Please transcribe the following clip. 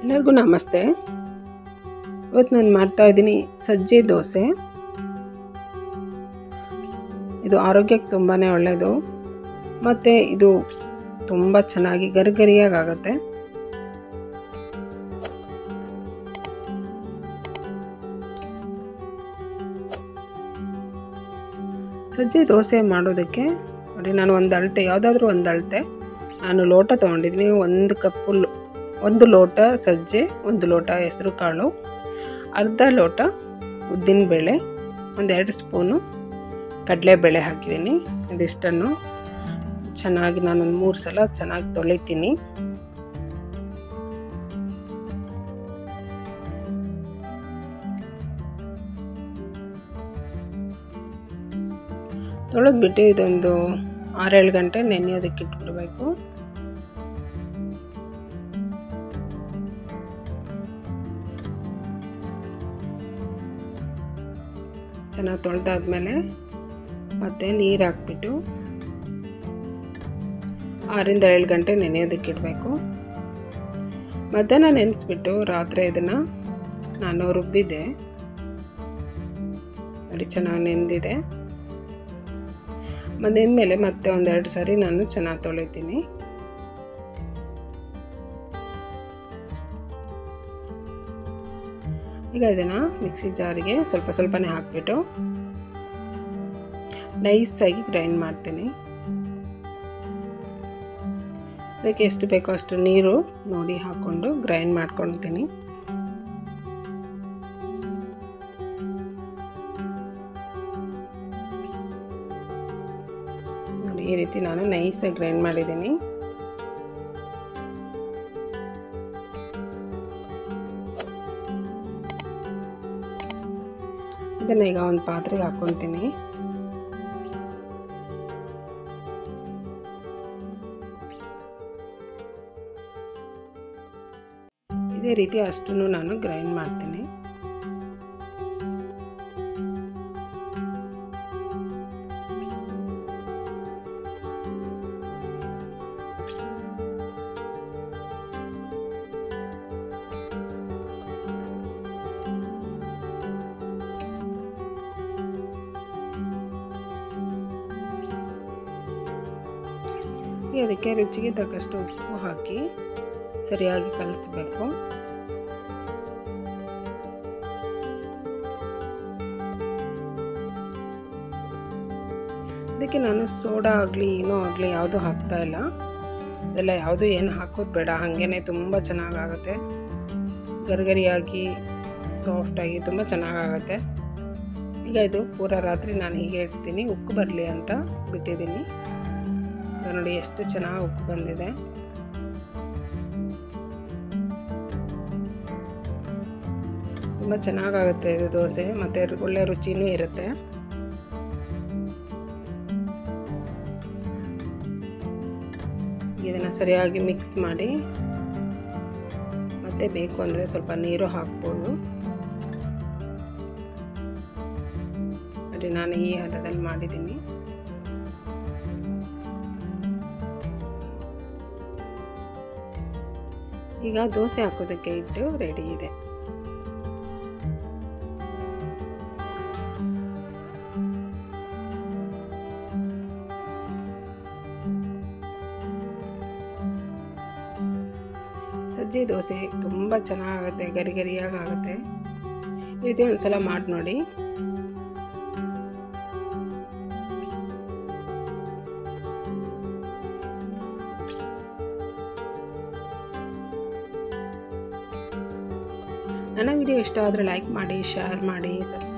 ಎಲ್ಲರಿಗೂ ನಮಸ್ತೆ. ಇವತ್ತು ನಾನು ಮಾಡ್ತಾ ಇದ್ದೀನಿ ಸಜ್ಜೆ ದೋಸೆ. ಇದು ಆರೋಗ್ಯಕ್ಕೆ ತುಂಬಾ ಒಳ್ಳೆಯದು ಮತ್ತು ಇದು ತುಂಬ ಚೆನ್ನಾಗಿ ಗರಿಗರಿಯಾಗಿ ಆಗುತ್ತೆ. ಸಜ್ಜೆ ದೋಸೆ ಮಾಡೋದಕ್ಕೆ ನೋಡಿ, ನಾನು ಒಂದು ಅಳತೆ, ಯಾವುದಾದ್ರೂ ಒಂದು ಅಳತೆ ನಾನು ಲೋಟ ತೊಗೊಂಡಿದ್ದೀನಿ. ಒಂದು ಲೋಟ ಸಜ್ಜೆ, ಒಂದು ಲೋಟ ಹೆಸರು ಕಾಳು, ಅರ್ಧ ಲೋಟ ಉದ್ದಿನಬೇಳೆ, ಒಂದೆರಡು ಸ್ಪೂನು ಕಡಲೆಬೇಳೆ ಹಾಕಿದ್ದೀನಿ. ಇದಿಷ್ಟನ್ನು ಚೆನ್ನಾಗಿ ನಾನೊಂದು 3 ಸಲ ಚೆನ್ನಾಗಿ ತೊಳಿತೀನಿ. ತೊಳೆದ್ಬಿಟ್ಟು ಇದೊಂದು 6-7 ಗಂಟೆ ನೆನೆಯೋದಕ್ಕೆ ಇಟ್ಬಿಡಬೇಕು. ಚೆನ್ನಾಗಿ ತೊಳೆದಾದ್ಮೇಲೆ ಮತ್ತೆ ನೀರು ಹಾಕ್ಬಿಟ್ಟು 6-7 ಗಂಟೆ ನೆನೆಯೋದಕ್ಕೆ ಇಡಬೇಕು. ಮಧ್ಯಾಹ್ನ ನೆನೆಸ್ಬಿಟ್ಟು ರಾತ್ರಿ ಇದನ್ನು ನಾನು ರುಬ್ಬಿದೆ. ನೋಡಿ, ಚೆನ್ನಾಗಿ ನೆಂದಿದೆ. ನೆಂದಮೇಲೆ ಮತ್ತೆ ಒಂದೆರಡು ಸಾರಿ ನಾನು ಚೆನ್ನಾಗಿ ತೊಳಿತೀನಿ. ಈಗ ಇದನ್ನು ಮಿಕ್ಸಿ ಜಾರಿಗೆ ಸ್ವಲ್ಪನೇ ಹಾಕ್ಬಿಟ್ಟು ನೈಸಾಗಿ ಗ್ರೈಂಡ್ ಮಾಡ್ತೀನಿ. ಅದಕ್ಕೆ ಎಷ್ಟು ಬೇಕೋ ಅಷ್ಟು ನೀರು ನೋಡಿ ಹಾಕ್ಕೊಂಡು ಗ್ರೈಂಡ್ ಮಾಡ್ಕೊಳ್ತೀನಿ. ನೋಡಿ, ಈ ರೀತಿ ನಾನು ನೈಸಾಗಿ ಗ್ರೈಂಡ್ ಮಾಡಿದ್ದೀನಿ. ಇದನ್ನು ಈಗ ಒಂದು ಪಾತ್ರೆಗೆ ಹಾಕ್ಕೊತೀನಿ. ಇದೇ ರೀತಿ ಅಷ್ಟನ್ನು ನಾನು ಗ್ರೈಂಡ್ ಮಾಡ್ತೀನಿ. ಅದಕ್ಕೆ ರುಚಿಗೆ ತಕ್ಕಷ್ಟು ಉಪ್ಪು ಹಾಕಿ ಸರಿಯಾಗಿ ಕಲಿಸಬೇಕು. ಅದಕ್ಕೆ ನಾನು ಸೋಡಾ ಆಗಲಿ ಏನೋ ಆಗಲಿ ಯಾವುದೂ ಹಾಕ್ತಾ ಇಲ್ಲ. ಅದೆಲ್ಲ ಯಾವುದು ಏನು ಹಾಕೋದು ಬೇಡ, ಹಾಗೇ ತುಂಬ ಚೆನ್ನಾಗಾಗುತ್ತೆ. ಗರಿಗರಿಯಾಗಿ ಸಾಫ್ಟಾಗಿ ತುಂಬ ಚೆನ್ನಾಗಾಗುತ್ತೆ. ಈಗ ಇದು ಪೂರ ರಾತ್ರಿ ನಾನು ಹೀಗೆ ಇಡ್ತೀನಿ, ಉಕ್ಕು ಬರಲಿ ಅಂತ ಬಿಟ್ಟಿದ್ದೀನಿ. ನೋಡಿ, ಎಷ್ಟು ಚೆನ್ನಾಗಿ ಉಪ್ಪು ಬಂದಿದೆ. ತುಂಬ ಚೆನ್ನಾಗಾಗುತ್ತೆ ಇದು ದೋಸೆ, ಮತ್ತು ಒಳ್ಳೆ ರುಚಿನೂ ಇರುತ್ತೆ. ಇದನ್ನು ಸರಿಯಾಗಿ ಮಿಕ್ಸ್ ಮಾಡಿ ಮತ್ತೆ ಬೇಕು ಅಂದರೆ ಸ್ವಲ್ಪ ನೀರು ಹಾಕ್ಬೋದು. ನೋಡಿ, ನಾನು ಈ ಹದದಲ್ಲಿ ಮಾಡಿದ್ದೀನಿ. ಈಗ ದೋಸೆ ಹಾಕೋದಕ್ಕೆ ಹಿಟ್ಟು ರೆಡಿ ಇದೆ. ಸಜ್ಜೆ ದೋಸೆ ತುಂಬ ಚೆನ್ನಾಗುತ್ತೆ, ಗರಿಗರಿಯಾಗಿ ಆಗುತ್ತೆ. ಈ ರೀತಿ ಒಂದ್ಸಲ ಮಾಡಿ ನೋಡಿ. ನನ್ನ ವಿಡಿಯೋ ಇಷ್ಟ ಆದರೆ ಲೈಕ್ ಮಾಡಿ, ಶೇರ್ ಮಾಡಿ, ಸಬ್ಸ್ಕ್ರೈಬ್